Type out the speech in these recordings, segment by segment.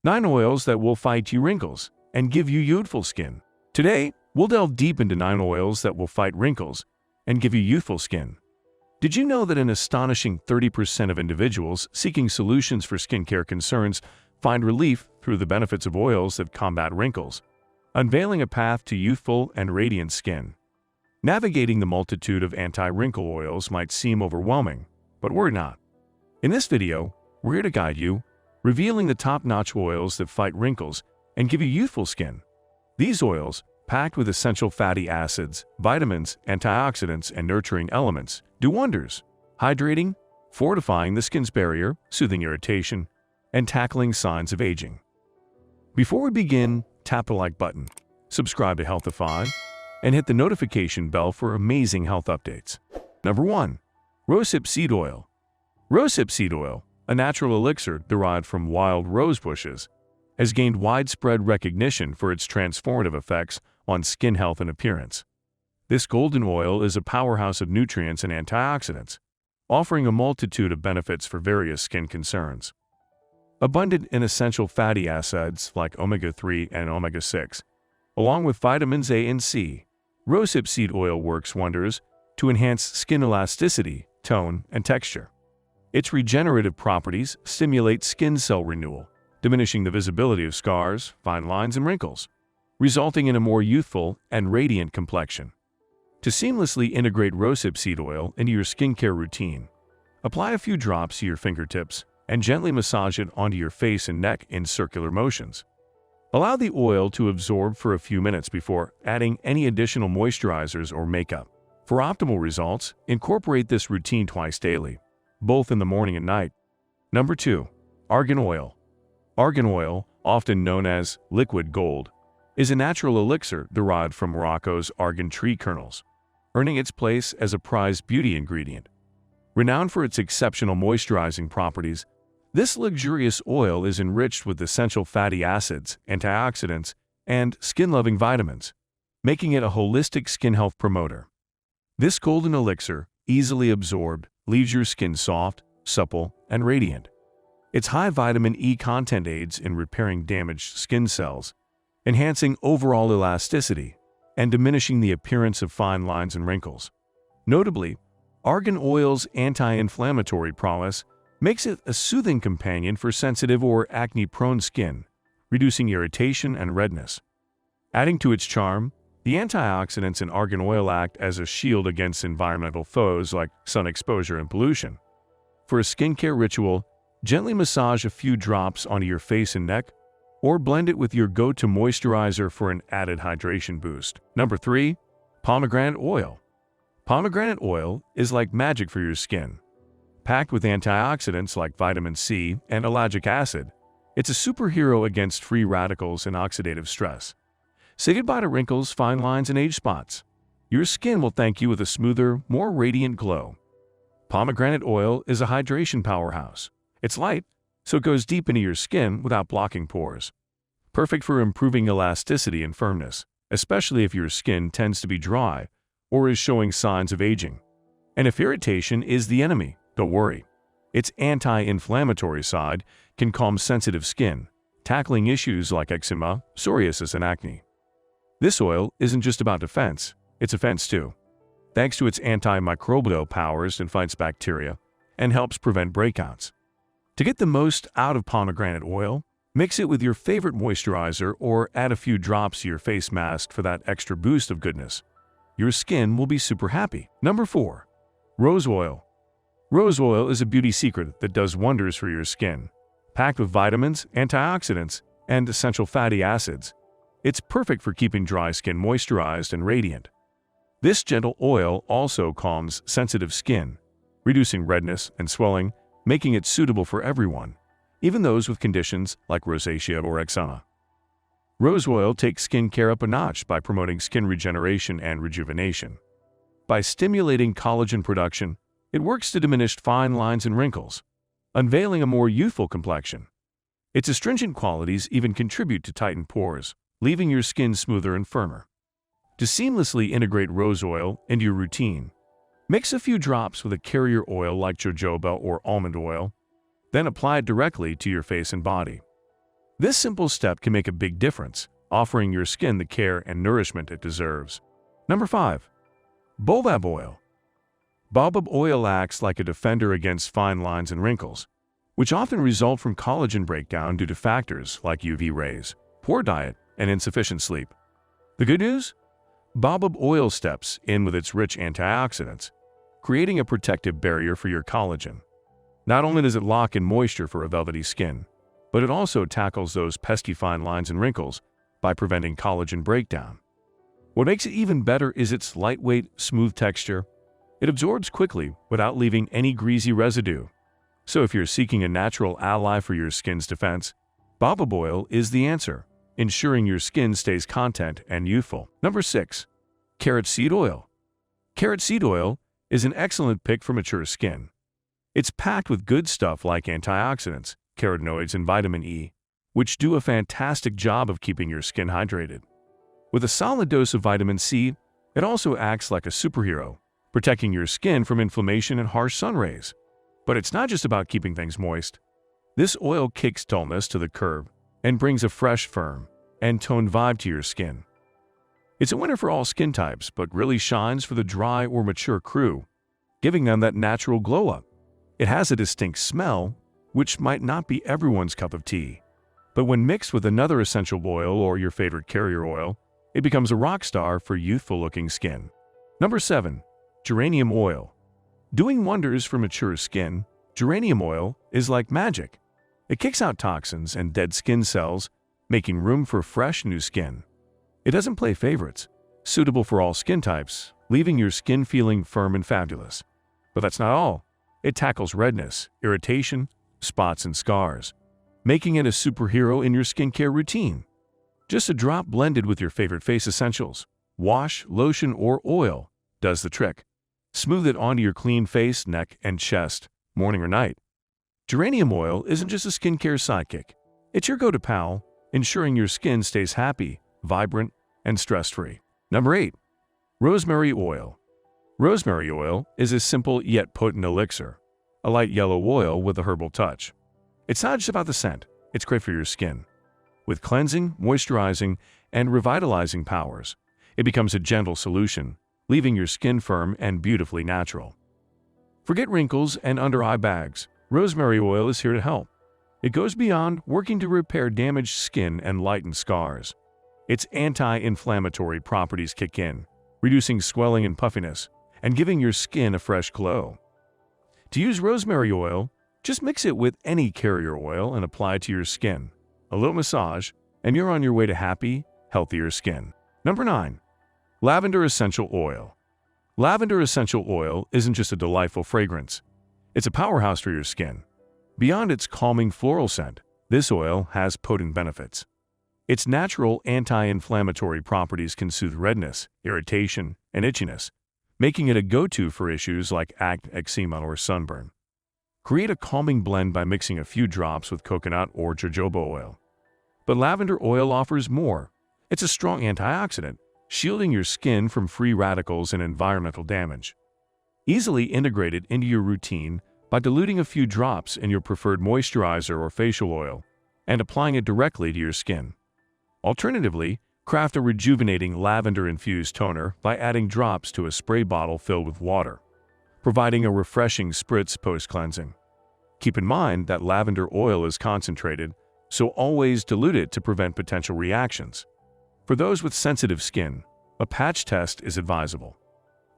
9 oils that will fight your wrinkles and give you youthful skin. Today, we'll delve deep into 9 oils that will fight wrinkles and give you youthful skin. Did you know that an astonishing 30% of individuals seeking solutions for skincare concerns find relief through the benefits of oils that combat wrinkles, unveiling a path to youthful and radiant skin? Navigating the multitude of anti-wrinkle oils might seem overwhelming, but we're not. In this video, we're here to guide you, revealing the top-notch oils that fight wrinkles and give you youthful skin. These oils, packed with essential fatty acids, vitamins, antioxidants, and nurturing elements, do wonders, hydrating, fortifying the skin's barrier, soothing irritation, and tackling signs of aging. Before we begin, tap the like button, subscribe to YOUTHFUL, and hit the notification bell for amazing health updates. Number 1. Rosehip Seed Oil. Rosehip Seed Oil, a natural elixir derived from wild rose bushes, has gained widespread recognition for its transformative effects on skin health and appearance. This golden oil is a powerhouse of nutrients and antioxidants, offering a multitude of benefits for various skin concerns. Abundant in essential fatty acids like omega-3 and omega-6, along with vitamins A and C, rosehip seed oil works wonders to enhance skin elasticity, tone, and texture. Its regenerative properties stimulate skin cell renewal, diminishing the visibility of scars, fine lines, and wrinkles, resulting in a more youthful and radiant complexion. To seamlessly integrate rosehip seed oil into your skincare routine, apply a few drops to your fingertips and gently massage it onto your face and neck in circular motions. Allow the oil to absorb for a few minutes before adding any additional moisturizers or makeup. For optimal results, incorporate this routine twice daily, both in the morning and night. Number 2. Argan Oil. Argan oil, often known as liquid gold, is a natural elixir derived from Morocco's argan tree kernels, earning its place as a prized beauty ingredient. Renowned for its exceptional moisturizing properties, this luxurious oil is enriched with essential fatty acids, antioxidants, and skin-loving vitamins, making it a holistic skin health promoter. This golden elixir, easily absorbed, leaves your skin soft, supple, and radiant. Its high vitamin E content aids in repairing damaged skin cells, enhancing overall elasticity, and diminishing the appearance of fine lines and wrinkles. Notably, argan oil's anti-inflammatory prowess makes it a soothing companion for sensitive or acne-prone skin, reducing irritation and redness. Adding to its charm, the antioxidants in argan oil act as a shield against environmental foes like sun exposure and pollution. For a skincare ritual, gently massage a few drops onto your face and neck, or blend it with your go-to moisturizer for an added hydration boost. Number 3. Pomegranate Oil. Pomegranate oil is like magic for your skin. Packed with antioxidants like vitamin C and ellagic acid, it's a superhero against free radicals and oxidative stress. Say goodbye to wrinkles, fine lines, and age spots. Your skin will thank you with a smoother, more radiant glow. Pomegranate oil is a hydration powerhouse. It's light, so it goes deep into your skin without blocking pores. Perfect for improving elasticity and firmness, especially if your skin tends to be dry or is showing signs of aging. And if irritation is the enemy, don't worry. Its anti-inflammatory side can calm sensitive skin, tackling issues like eczema, psoriasis, and acne. This oil isn't just about defense, it's offense too. Thanks to its antimicrobial powers, it fights bacteria and helps prevent breakouts. To get the most out of pomegranate oil, mix it with your favorite moisturizer or add a few drops to your face mask for that extra boost of goodness. Your skin will be super happy. Number 4. Rose Oil. Rose oil is a beauty secret that does wonders for your skin. Packed with vitamins, antioxidants, and essential fatty acids, it's perfect for keeping dry skin moisturized and radiant. This gentle oil also calms sensitive skin, reducing redness and swelling, making it suitable for everyone, even those with conditions like rosacea or eczema. Rose oil takes skincare up a notch by promoting skin regeneration and rejuvenation. By stimulating collagen production, it works to diminish fine lines and wrinkles, unveiling a more youthful complexion. Its astringent qualities even contribute to tighten pores, leaving your skin smoother and firmer. To seamlessly integrate rose oil into your routine, mix a few drops with a carrier oil like jojoba or almond oil, then apply it directly to your face and body. This simple step can make a big difference, offering your skin the care and nourishment it deserves. Number 5. Baobab Oil. Baobab oil acts like a defender against fine lines and wrinkles, which often result from collagen breakdown due to factors like UV rays, poor diet, and insufficient sleep. The good news? Baobab oil steps in with its rich antioxidants, creating a protective barrier for your collagen. Not only does it lock in moisture for a velvety skin, but it also tackles those pesky fine lines and wrinkles by preventing collagen breakdown. What makes it even better is its lightweight, smooth texture. It absorbs quickly without leaving any greasy residue. So if you're seeking a natural ally for your skin's defense, Baobab oil is the answer, ensuring your skin stays content and youthful. Number 6. Carrot Seed Oil. Carrot seed oil is an excellent pick for mature skin. It's packed with good stuff like antioxidants, carotenoids, and vitamin E, which do a fantastic job of keeping your skin hydrated. With a solid dose of vitamin C, it also acts like a superhero, protecting your skin from inflammation and harsh sun rays. But it's not just about keeping things moist. This oil kicks dullness to the curb and brings a fresh, firm, and toned vibe to your skin. It's a winner for all skin types, but really shines for the dry or mature crew, giving them that natural glow-up. It has a distinct smell, which might not be everyone's cup of tea. But when mixed with another essential oil or your favorite carrier oil, it becomes a rock star for youthful-looking skin. Number 7. Geranium Oil. Doing wonders for mature skin, geranium oil is like magic. It kicks out toxins and dead skin cells, making room for fresh new skin. It doesn't play favorites, suitable for all skin types, leaving your skin feeling firm and fabulous. But that's not all. It tackles redness, irritation, spots, and scars, making it a superhero in your skincare routine. Just a drop blended with your favorite face essentials, wash, lotion, or oil does the trick. Smooth it onto your clean face, neck, and chest, morning or night. Geranium oil isn't just a skincare sidekick. It's your go-to pal, ensuring your skin stays happy, vibrant, and stress-free. Number 8. Rosemary Oil. Rosemary oil is a simple yet potent elixir, a light yellow oil with a herbal touch. It's not just about the scent, it's great for your skin. With cleansing, moisturizing, and revitalizing powers, it becomes a gentle solution, leaving your skin firm and beautifully natural. Forget wrinkles and under-eye bags. Rosemary oil is here to help. It goes beyond working to repair damaged skin and lighten scars. Its anti-inflammatory properties kick in, reducing swelling and puffiness, and giving your skin a fresh glow. To use rosemary oil, just mix it with any carrier oil and apply it to your skin. A little massage, and you're on your way to happy, healthier skin. Number 9. Lavender Essential Oil. Lavender Essential Oil isn't just a delightful fragrance. It's a powerhouse for your skin. Beyond its calming floral scent, this oil has potent benefits. Its natural anti-inflammatory properties can soothe redness, irritation, and itchiness, making it a go-to for issues like acne, eczema, or sunburn. Create a calming blend by mixing a few drops with coconut or jojoba oil. But lavender oil offers more. It's a strong antioxidant, shielding your skin from free radicals and environmental damage. Easily integrate it into your routine by diluting a few drops in your preferred moisturizer or facial oil and applying it directly to your skin. Alternatively, craft a rejuvenating lavender-infused toner by adding drops to a spray bottle filled with water, providing a refreshing spritz post-cleansing. Keep in mind that lavender oil is concentrated, so always dilute it to prevent potential reactions. For those with sensitive skin, a patch test is advisable.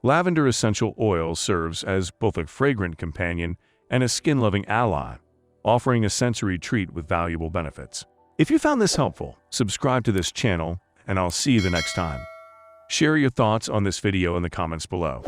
Lavender essential oil serves as both a fragrant companion and a skin-loving ally, offering a sensory treat with valuable benefits. If you found this helpful, subscribe to this channel, and I'll see you the next time. Share your thoughts on this video in the comments below.